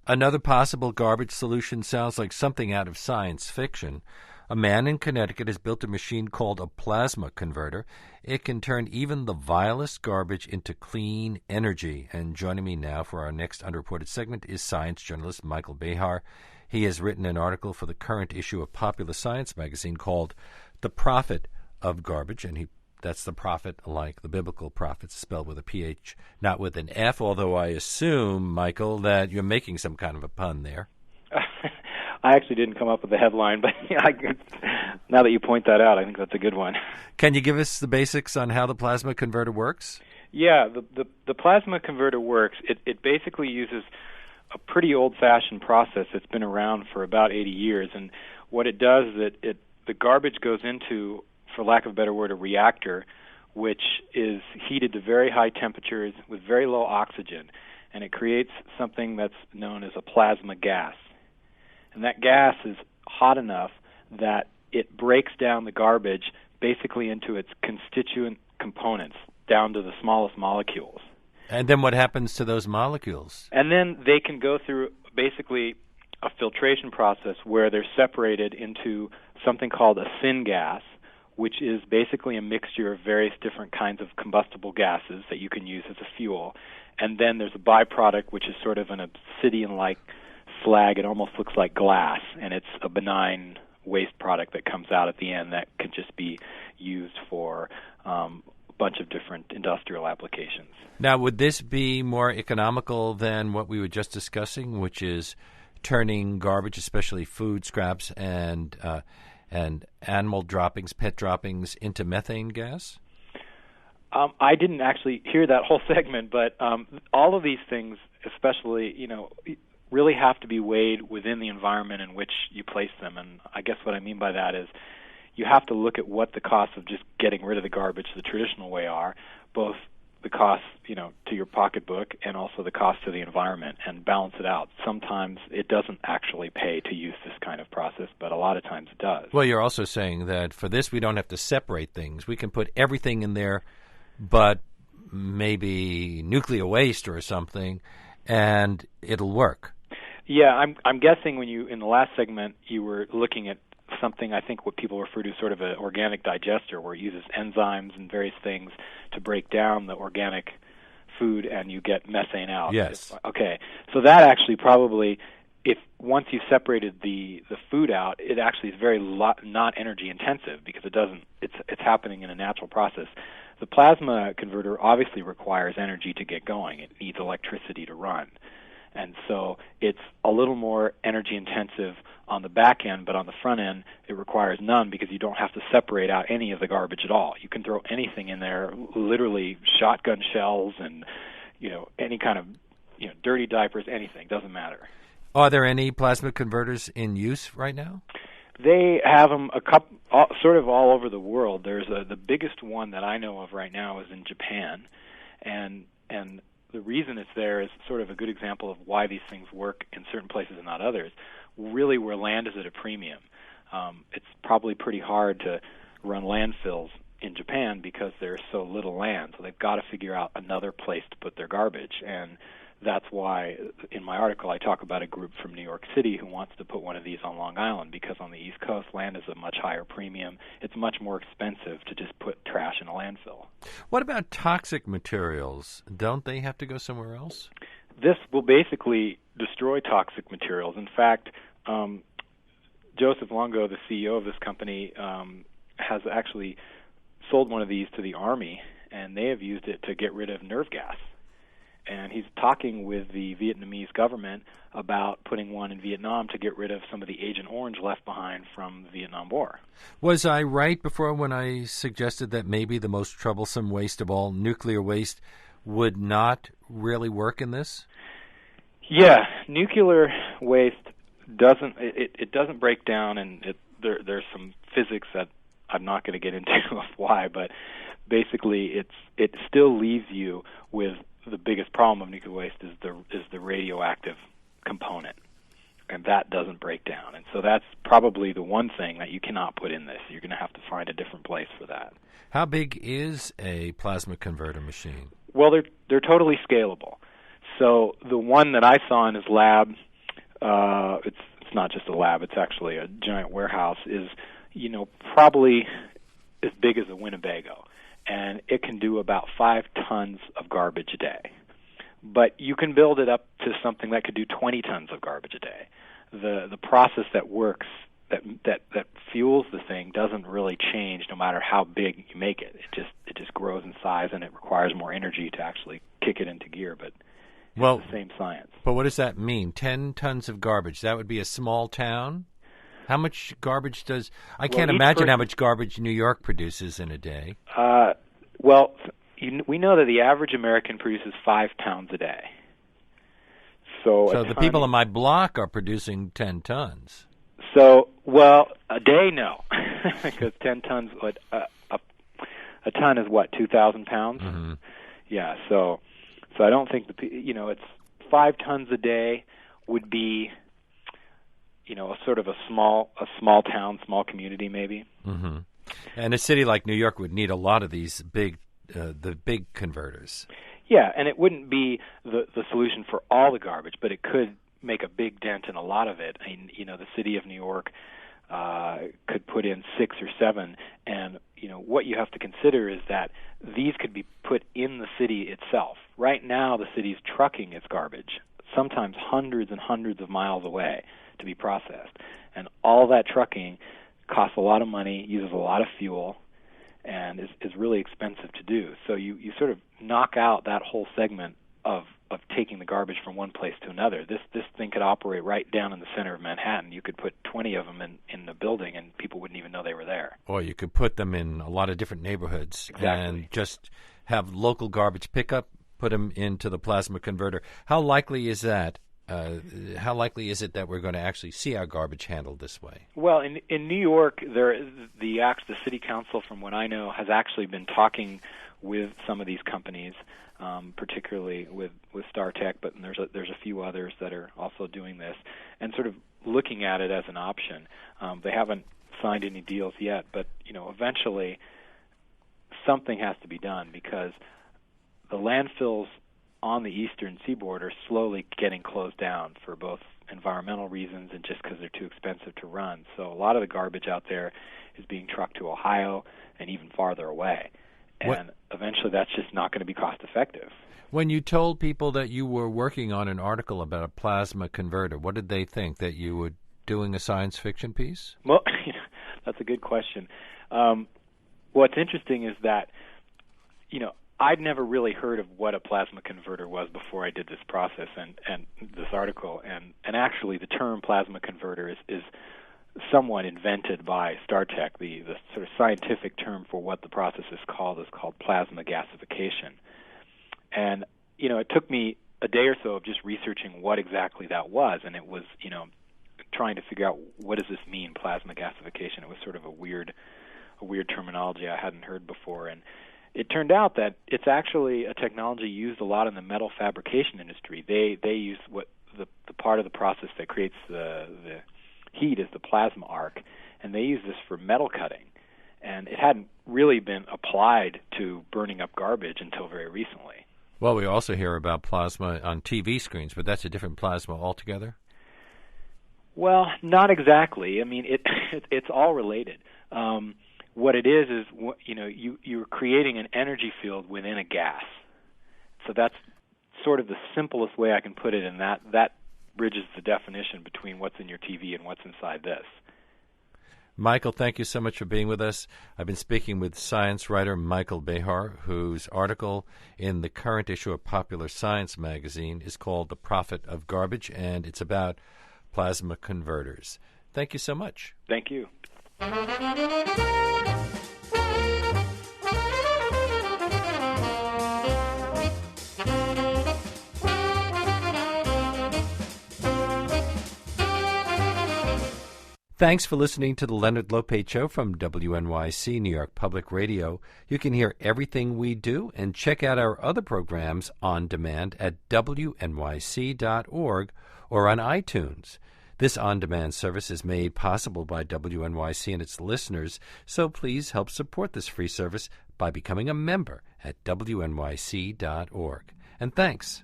Another possible garbage solution sounds like something out of science fiction. A man in Connecticut has built a machine called a plasma converter. It can turn even the vilest garbage into clean energy. And joining me now for our next Unreported segment is science journalist Michael Behar. He has written an article for the current issue of Popular Science magazine called The Prophet of Garbage, and that's the prophet like the biblical prophets, spelled with a PH, not with an F, although I assume, Michael, that you're making some kind of a pun there. I actually didn't come up with the headline, but now that you point that out, I think that's a good one. Can you give us the basics on how the plasma converter works? Yeah, the plasma converter works. It basically uses a pretty old-fashioned process that's been around for about 80 years, and what it does is the garbage goes into, for lack of a better word, a reactor, which is heated to very high temperatures with very low oxygen, and it creates something that's known as a plasma gas. And that gas is hot enough that it breaks down the garbage basically into its constituent components, down to the smallest molecules. And then what happens to those molecules? And then they can go through basically a filtration process where they're separated into something called a syngas, which is basically a mixture of various different kinds of combustible gases that you can use as a fuel. And then there's a byproduct, which is sort of an obsidian-like slag. It almost looks like glass, and it's a benign waste product that comes out at the end that can just be used for a bunch of different industrial applications. Now, would this be more economical than what we were just discussing, which is turning garbage, especially food scraps and animal droppings, pet droppings, into methane gas? I didn't actually hear that whole segment, but all of these things, especially, really have to be weighed within the environment in which you place them. And I guess what I mean by that is you have to look at what the costs of just getting rid of the garbage the traditional way are, both the cost, to your pocketbook and also the cost to the environment, and balance it out. Sometimes it doesn't actually pay to use this kind of process, but a lot of times it does. Well, you're also saying that for this we don't have to separate things. We can put everything in there, but maybe nuclear waste or something, and it'll work. Yeah, I'm guessing when in the last segment you were looking at something, I think what people refer to as sort of an organic digester, where it uses enzymes and various things to break down the organic food and you get methane out. Yes. Okay. So that actually probably, if once you separated the food out, it actually is very not energy intensive because it's happening in a natural process. The plasma converter obviously requires energy to get going. It needs electricity to run. And so it's a little more energy intensive on the back end, but on the front end it requires none because you don't have to separate out any of the garbage at all. You can throw anything in there, literally shotgun shells and any kind of dirty diapers, anything, doesn't matter. Are there any plasma converters in use right now? They have them sort of all over the world. There's the biggest one that I know of right now is in Japan, and the reason it's there is sort of a good example of why these things work in certain places and not others. Really, where land is at a premium, it's probably pretty hard to run landfills in Japan because there's so little land. So they've got to figure out another place to put their garbage, and that's why in my article I talk about a group from New York City who wants to put one of these on Long Island because on the East Coast land is a much higher premium. It's much more expensive to just put trash in a landfill. What about toxic materials? Don't they have to go somewhere else? This will basically destroy toxic materials. In fact, Joseph Longo, the CEO of this company, has actually sold one of these to the Army, and they have used it to get rid of nerve gas. And he's talking with the Vietnamese government about putting one in Vietnam to get rid of some of the Agent Orange left behind from the Vietnam War. Was I right before when I suggested that maybe the most troublesome waste of all, nuclear waste, would not really work in this? Yeah, nuclear waste doesn't break down, and there's some physics that I'm not going to get into of why, but basically it still leaves you with the biggest problem of nuclear waste is the radioactive component, and that doesn't break down. And so that's probably the one thing that you cannot put in this. You're going to have to find a different place for that. How big is a plasma converter machine? Well, they're totally scalable. So the one that I saw in his lab it's not just a lab, it's actually a giant warehouse, is, probably as big as a Winnebago. And it can do about 5 tons of garbage a day. But you can build it up to something that could do 20 tons of garbage a day. The process that works, that fuels the thing, doesn't really change no matter how big you make it. It just grows in size, and it requires more energy to actually kick it into gear. But it's the same science. But what does that mean? 10 tons of garbage. That would be a small town? How much garbage does... I can't imagine how much garbage New York produces in a day. We know that the average American produces 5 pounds a day. So the people on my block are producing 10 tons. So, a day, no. Because 10 tons, a ton is what, 2,000 pounds? Mm-hmm. Yeah, so I don't think, it's 5 tons a day would be... sort of a small town, small community, maybe. Mm-hmm. And a city like New York would need a lot of these big converters. Yeah, and it wouldn't be the solution for all the garbage, but it could make a big dent in a lot of it. I mean, the city of New York could put in 6 or 7, and what you have to consider is that these could be put in the city itself. Right now, the city's trucking its garbage, sometimes hundreds and hundreds of miles away, to be processed. And all that trucking costs a lot of money, uses a lot of fuel, and is really expensive to do. So you sort of knock out that whole segment of taking the garbage from one place to another. This thing could operate right down in the center of Manhattan. You could put 20 of them in the building, and people wouldn't even know they were there. Or you could put them in a lot of different neighborhoods. Exactly. And just have local garbage pickup, put them into the plasma converter. How likely is that? How likely is it that we're going to actually see our garbage handled this way? Well, in New York, the city council, from what I know, has actually been talking with some of these companies, particularly with StarTech, but there's a few others that are also doing this, and sort of looking at it as an option. They haven't signed any deals yet, but eventually something has to be done, because the landfills on the eastern seaboard are slowly getting closed down for both environmental reasons and just because they're too expensive to run. So a lot of the garbage out there is being trucked to Ohio and even farther away. And eventually that's just not going to be cost effective. When you told people that you were working on an article about a plasma converter, what did they think? That you were doing a science fiction piece? Well, that's a good question. What's interesting is that, I'd never really heard of what a plasma converter was before I did this process and this article. And actually, the term plasma converter is somewhat invented by StarTech. The sort of scientific term for what the process is called plasma gasification. And, it took me a day or so of just researching what exactly that was. And it was, trying to figure out, what does this mean, plasma gasification? It was sort of a weird terminology I hadn't heard before. And it turned out that it's actually a technology used a lot in the metal fabrication industry. They use what the part of the process that creates the heat is the plasma arc, and they use this for metal cutting. And it hadn't really been applied to burning up garbage until very recently. Well, we also hear about plasma on TV screens, but that's a different plasma altogether? Well, not exactly. I mean, it's all related. What it is you're creating an energy field within a gas. So that's sort of the simplest way I can put it, and that bridges the definition between what's in your TV and what's inside this. Michael, thank you so much for being with us. I've been speaking with science writer Michael Behar, whose article in the current issue of Popular Science magazine is called The Profit of Garbage, and it's about plasma converters. Thank you so much. Thank you. Thanks for listening to the Leonard Lopate Show from WNYC, New York Public Radio. You can hear everything we do and check out our other programs on demand at WNYC.org or on iTunes. This on-demand service is made possible by WNYC and its listeners, so please help support this free service by becoming a member at WNYC.org. And thanks.